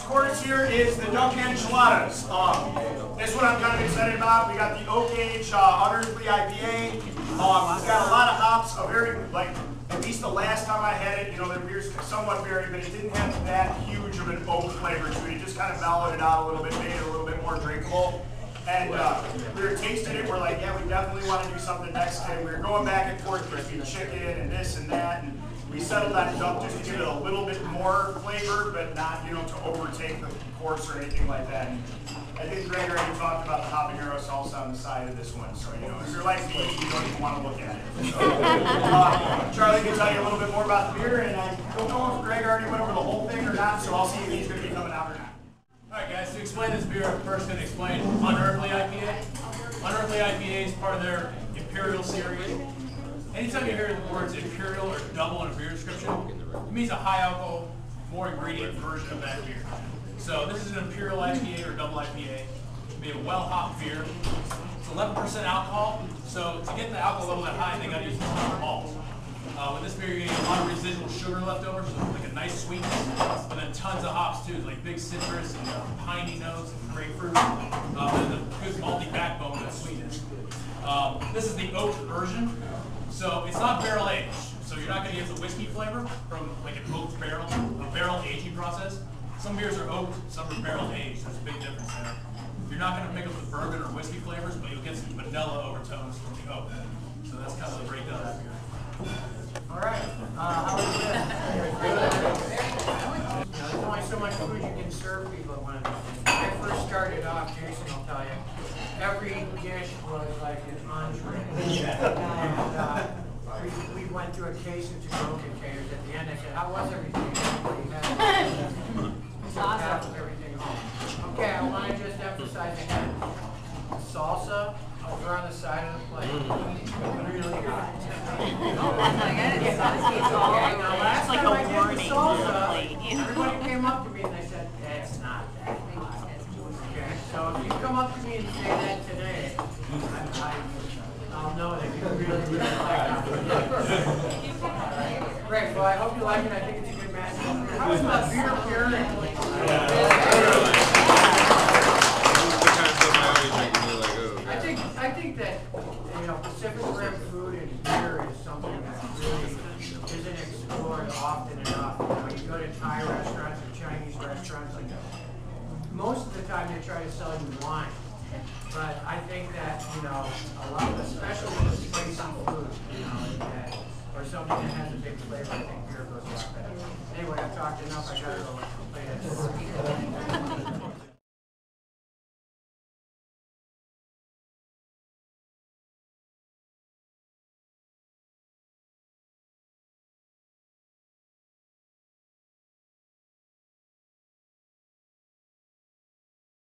course here is the duck enchiladas. This one I'm kind of excited about. We got the oak age Unearthly IPA. It's got a lot of hops. A very, like, at least the last time I had it, you know, the beer's somewhat berry, but it didn't have that huge of an oak flavor to it. It just kind of mellowed it out a little bit, made it a little bit more drinkable. And we were tasting it. We're like, yeah, we definitely want to do something next day. We were going back and forth between chicken and this and that. And we settled on duck just to give it a little bit more flavor, but not, you know, to overtake the course or anything like that. And I think Greg already talked about the habanero salsa on the side of this one. So, you know, if you're like me, you don't even want to look at it. So, Charlie can tell you a little bit more about the beer, and I don't know if Greg already went over the whole thing or not, so I'll see if he's going to be coming out or not. Alright guys, to explain this beer, I'm first going to explain Unearthly IPA. Unearthly IPA is part of their Imperial series. Anytime you hear the words Imperial or double in a beer description, it means a high alcohol, more ingredient version of that beer. So this is an Imperial IPA or double IPA. It'll be a well-hopped beer. It's 11% alcohol, so to get the alcohol level that high, they got to use a ton of malt. With this beer, you're getting a lot of residual sugar left over, so like a nice sweetness, but then tons of hops too, like big citrus and piney notes and grapefruit, and a good malty backbone with sweetness. This is the oak version, so it's not barrel aged, so you're not going to get the whiskey flavor from like an oak barrel, a barrel aging process. Some beers are oaked, some are barrel aged. There's a big difference there. You're not going to pick up the bourbon or whiskey flavors, but you'll get some vanilla overtones from the oak. So that's kind of the breakdown of that beer. All right. How was it? There's only so much food you can serve people at one. When I first started off, Jason will tell you, every dish was like an entree. And we went through a case of to-go containers. At the end, I said, "How was everything?" Awesome. Everything home. Okay, I want to just emphasize again, salsa over on the side of the plate. Really hot. Last time I did the salsa, everybody came up to me and they said, "That's not that hot." Okay, so if you come up to me and say that today, I'll know that you really, really like it. Great, well I hope you like it. I think it's a good match. How was the beer pairing? I think that, you know, Pacific Rim food and beer is something that really isn't explored often enough. You know, you go to Thai restaurants or Chinese restaurants, like most of the time they try to sell you wine. But I think that, you know, a lot of, especially with spicy food, you know, or something that has a big flavor, I think beer goes a lot better. Anyway, I've talked enough. I gotta go play that.